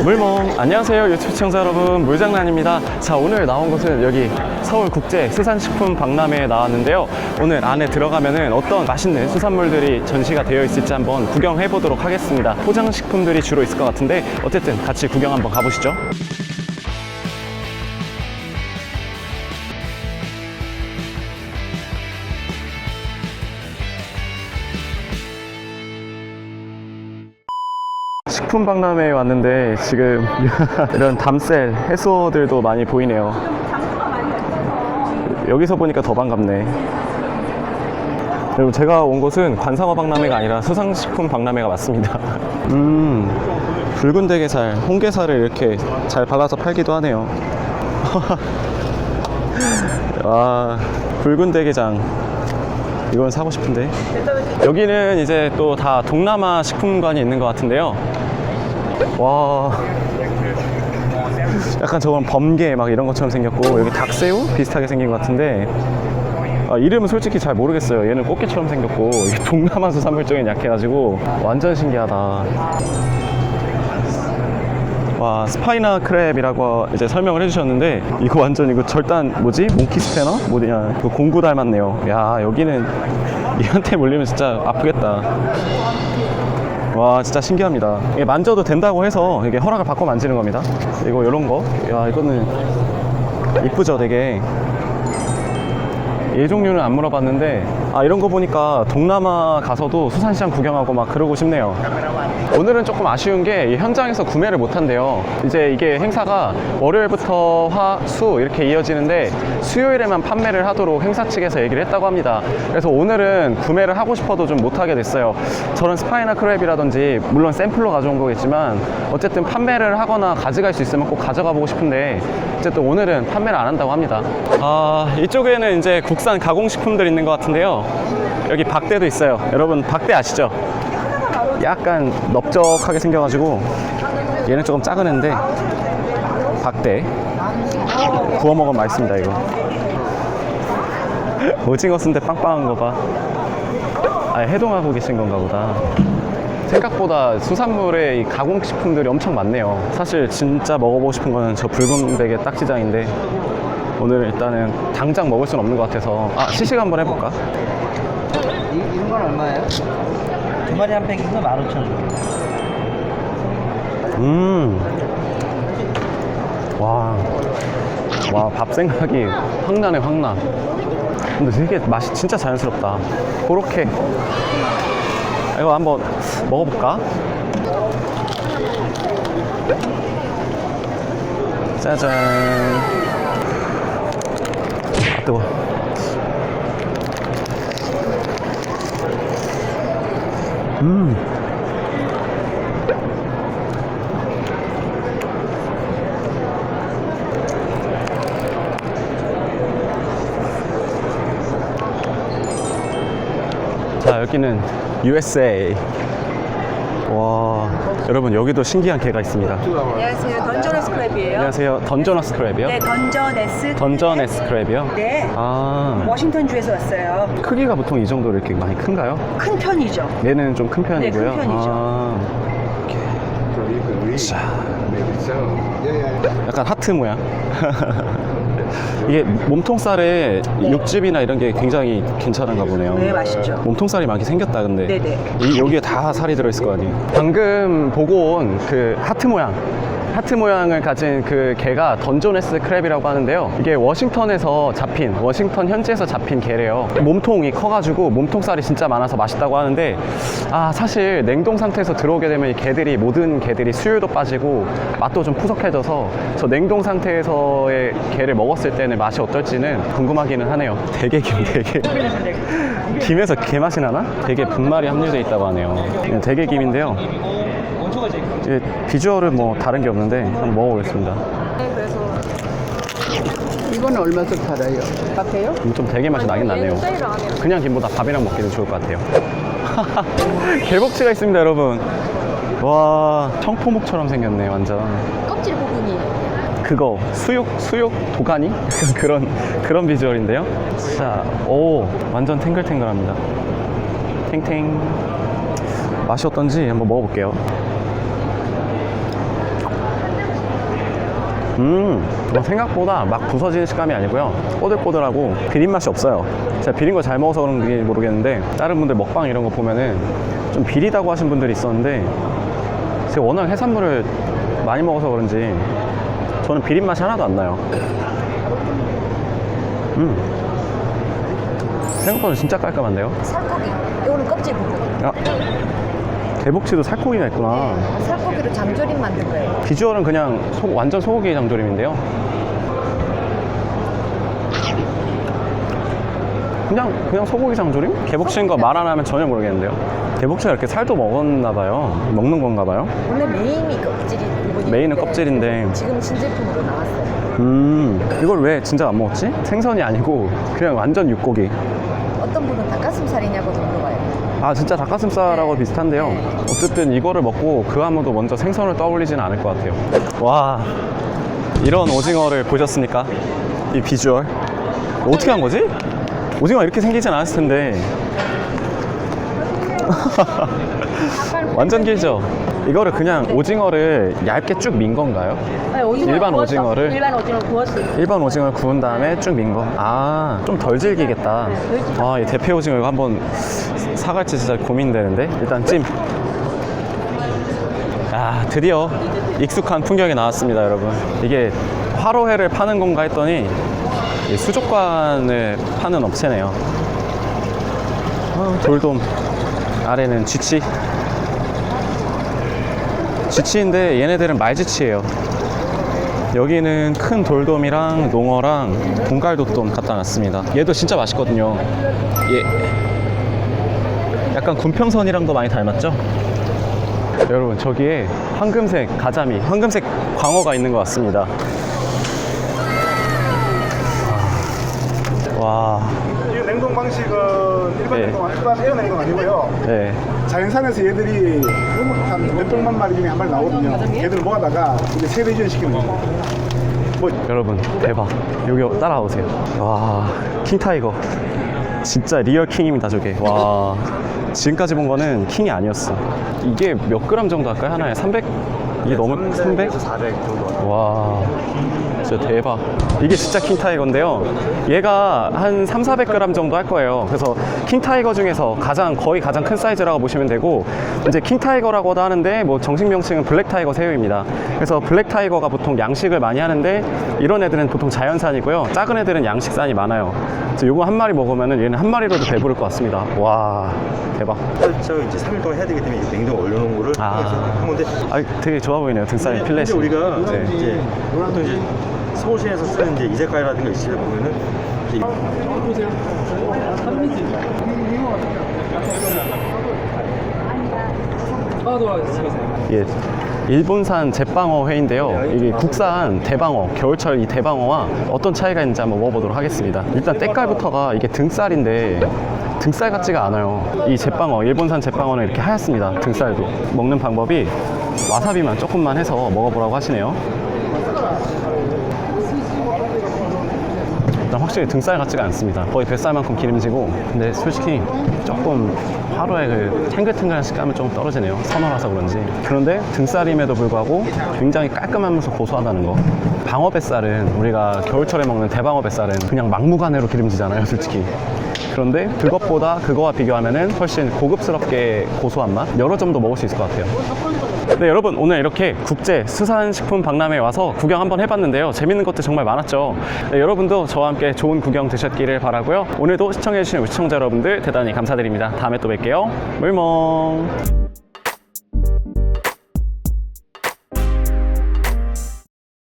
물몽 안녕하세요 유튜브 시청자 여러분, 물장난입니다. 자, 오늘 나온 곳은 여기 서울국제 수산식품 박람회에 나왔는데요. 오늘 안에 들어가면은 어떤 맛있는 수산물들이 전시가 되어 있을지 한번 구경해 보도록 하겠습니다. 포장식품들이 주로 있을 것 같은데 어쨌든 같이 구경 한번 가보시죠. 식품 박람회에 왔는데 지금 이런 담셀 해수어들도 많이 보이네요. 여기서 보니까 더 반갑네. 그리고 제가 온 곳은 관상어 박람회가 아니라 수상식품 박람회가 맞습니다. 붉은 대게살, 홍게살을 이렇게 잘 발라서 팔기도 하네요. 와, 붉은 대게장 이건 사고 싶은데. 여기는 이제 또 다 동남아 식품관이 있는 것 같은데요. 와, 약간 저건 범게 막 이런 것처럼 생겼고, 여기 닭새우 비슷하게 생긴 것 같은데, 이름은 솔직히 잘 모르겠어요. 얘는 꽃게처럼 생겼고, 이게 동남아 수산물종에 약해가지고 완전 신기하다. 와, 스파이나 크랩이라고 이제 설명을 해주셨는데, 이거 완전 이거 절단 뭐지? 몽키 스패너? 뭐냐? 그 공구 닮았네요. 야, 여기는 얘한테 물리면 진짜 아프겠다. 와, 진짜 신기합니다. 이게 만져도 된다고 해서 이게 허락을 받고 만지는 겁니다. 이거 이런 거, 야, 이거는 이쁘죠, 되게. 얘 종류는 안 물어봤는데, 이런 거 보니까 동남아 가서도 수산시장 구경하고 막 그러고 싶네요. 오늘은 조금 아쉬운 게 이 현장에서 구매를 못 한대요. 이제 이게 행사가 월요일부터 화, 수 이렇게 이어지는데 수요일에만 판매를 하도록 행사 측에서 얘기를 했다고 합니다. 그래서 오늘은 구매를 하고 싶어도 좀 못하게 됐어요. 저런 스파이나 크랩이라든지 물론 샘플로 가져온 거겠지만 어쨌든 판매를 하거나 가져갈 수 있으면 꼭 가져가 보고 싶은데 어쨌든 오늘은 판매를 안 한다고 합니다. 이쪽에는 이제 국산 가공식품들 있는 것 같은데요. 여기 박대도 있어요. 여러분, 박대 아시죠? 약간 넓적하게 생겨가지고 얘는 조금 작은 애인데, 박대 구워 먹으면 맛있습니다. 이거 오징어 순대 빵빵한 거 봐. 해동하고 계신 건가 보다. 생각보다 수산물의 이 가공식품들이 엄청 많네요. 사실 진짜 먹어보고 싶은 거는 저 붉은 대게 딱지장인데 오늘 일단은 당장 먹을 수는 없는 것 같아서 시식 한번 해볼까? 이런 건 얼마예요? 두 마리 한 팩이면 15,000원. 와, 밥 생각이 확 나네, 확 나. 근데 되게 맛이 진짜 자연스럽다. 그렇게 이거 한번 먹어볼까? 짜잔. 뜨거워. 자, 여기는 USA. 와, 여러분, 여기도 신기한 게가 있습니다. 안녕하세요. 던저너스 크랩이에요. 안녕하세요. 던저너스 크랩이요? 네, 던저너스 크랩이요? 네. 워싱턴주에서 왔어요. 크기가 보통 이 정도로 이렇게 많이 큰가요? 큰 편이죠. 얘는 좀 큰 편이고요. 네, 큰 편이죠. 자, 약간 하트 모양. 이게 몸통살에 육즙이나 이런 게 굉장히 괜찮은가 보네요. 네, 맛있죠. 몸통살이 많게 생겼다, 근데. 네네. 여기에 다 살이 들어있을 거 아니에요. 방금 보고 온 그 하트 모양을 가진 그 게가 던저너스 크랩이라고 하는데요. 이게 워싱턴 현지에서 잡힌 게래요. 몸통이 커가지고 몸통살이 진짜 많아서 맛있다고 하는데, 사실 냉동 상태에서 들어오게 되면 이 게들이, 모든 게들이 수율도 빠지고 맛도 좀 푸석해져서 저 냉동 상태에서의 게를 먹었을 때는 맛이 어떨지는 궁금하기는 하네요. 되게 김에서 게 맛이 나나? 되게 분말이 함유되어 있다고 하네요. 되게 김인데요. 비주얼은 뭐 다른 게 없는데 한번 먹어보겠습니다. 이건 얼마씩 팔아요? 같아요? 좀 되게 맛이 나긴 나네요. 그냥 김보다 밥이랑 먹기는 좋을 것 같아요. 개복치가 있습니다, 여러분. 와, 청포묵처럼 생겼네, 완전. 껍질 부분이 그거 수육 도가니? 그런 비주얼인데요. 자, 오, 완전 탱글탱글합니다. 탱탱. 맛이 어떤지 한번 먹어볼게요. 생각보다 막 부서지는 식감이 아니고요. 꼬들꼬들하고 비린 맛이 없어요. 제가 비린 거 잘 먹어서 그런지 모르겠는데 다른 분들 먹방 이런 거 보면은 좀 비리다고 하신 분들이 있었는데 제가 워낙 해산물을 많이 먹어서 그런지 저는 비린 맛이 하나도 안 나요. 생각보다 진짜 깔끔한데요? 살코기. 이거는 껍질 부분. 아, 대복치도 살코기가 있구나. 살코기로 장조림 만든 거예요. 비주얼은 그냥 완전 소고기 장조림인데요. 그냥 소고기 장조림? 개복치인 거 말 안 하면 전혀 모르겠는데요. 개복치가 이렇게 살도 먹었나봐요. 먹는 건가봐요. 원래 메인이 껍질이 부분이 메인은 껍질인데. 지금 신제품으로 나왔어요. 이걸 왜 진짜 안 먹었지? 생선이 아니고 그냥 완전 육고기. 어떤 분은 닭가슴살이냐고도 물어봐요. 아 진짜 닭가슴살하고 네. 비슷한데요. 네. 어쨌든 이거를 먹고 그 아무도 먼저 생선을 떠올리지는 않을 것 같아요. 와, 이런 오징어를 보셨습니까? 이 비주얼 어떻게 한 거지? 오징어 이렇게 생기진 않았을 텐데. 완전 길죠? 이거를 그냥 오징어를 얇게 쭉 민 건가요? 일반 오징어를? 일반 오징어 구웠어요. 일반 오징어를 구운 다음에 쭉 민 거? 아, 좀 덜 질기겠다. 아, 이 대패 오징어 이거 한번 사갈지 진짜 고민되는데. 일단 찜. 아, 드디어 익숙한 풍경이 나왔습니다, 여러분. 이게 화로회를 파는 건가 했더니 이 수족관을 파는 업체네요. 돌돔. 아래는 쥐치. 쥐치인데 얘네들은 말쥐치예요. 여기는 큰 돌돔이랑 농어랑 동갈도돔 갖다 놨습니다. 얘도 진짜 맛있거든요. 얘 약간 군평선이랑도 많이 닮았죠? 여러분, 저기에 황금색 가자미, 황금색 광어가 있는 것 같습니다. 와. 이 냉동 방식은 일반 네. 냉동, 일반 에어 냉동 아니고요. 네. 자연산에서 얘들이 한 몇백만 마리 중에 한 마리 나오거든요. 얘들 모아다가 이제 세배전 시키는 겁니다. 뭐 여러분, 대박. 여기 따라오세요. 와, 킹타이거. 진짜 리얼 킹입니다, 저게. 와. 지금까지 본 거는 킹이 아니었어. 이게 몇 그램 정도 할까요? 하나에 300? 이게 너무 300? 400 정도. 와, 진짜 대박. 이게 진짜 킹타이거인데요. 얘가 한 300~400g 정도 할 거예요. 그래서 킹타이거 중에서 거의 가장 큰 사이즈라고 보시면 되고, 이제 킹타이거라고도 하는데 뭐 정식 명칭은 블랙타이거 새우입니다. 그래서 블랙타이거가 보통 양식을 많이 하는데 이런 애들은 보통 자연산이고요. 작은 애들은 양식산이 많아요. 그래서 요거 한 마리 먹으면은 얘는 한 마리로도 배부를 것 같습니다. 와, 대박. 저 이제 3일 동안 해야 되기 때문에 냉동에 올려놓은 거를 한 건데 아, 되게 좋아 보이네요. 등살이 필렛이. 근데 우리가 네. 이제 보통 이제 서울시에서 쓰는 이제 이자카야라든가 이시에 보면은 이제 예, 일본산 제빵어 회인데요. 이게 국산 대방어, 겨울철 이 대방어와 어떤 차이가 있는지 한번 먹어보도록 하겠습니다. 일단 때깔부터가 이게 등살인데 등살 같지가 않아요. 이 제빵어, 일본산 제빵어는 이렇게 하얗습니다. 등살도. 먹는 방법이 와사비만 조금만 해서 먹어보라고 하시네요. 일단 확실히 등살 같지가 않습니다. 거의 뱃살만큼 기름지고, 근데 솔직히 조금 화로에 그 탱글탱글한 식감은 좀 떨어지네요. 선어라서 그런지. 그런데 등살임에도 불구하고 굉장히 깔끔하면서 고소하다는 거. 방어 뱃살은, 우리가 겨울철에 먹는 대방어 뱃살은 그냥 막무가내로 기름지잖아요, 솔직히. 그런데 그것보다 그거와 비교하면은 훨씬 고급스럽게 고소한 맛? 여러 점도 먹을 수 있을 것 같아요. 네, 여러분, 오늘 이렇게 국제 수산식품 박람회에 와서 구경 한번 해봤는데요. 재밌는 것도 정말 많았죠. 네, 여러분도 저와 함께 좋은 구경 되셨기를 바라고요. 오늘도 시청해주신 우리 시청자 여러분들 대단히 감사드립니다. 다음에 또 뵐게요. 물멍.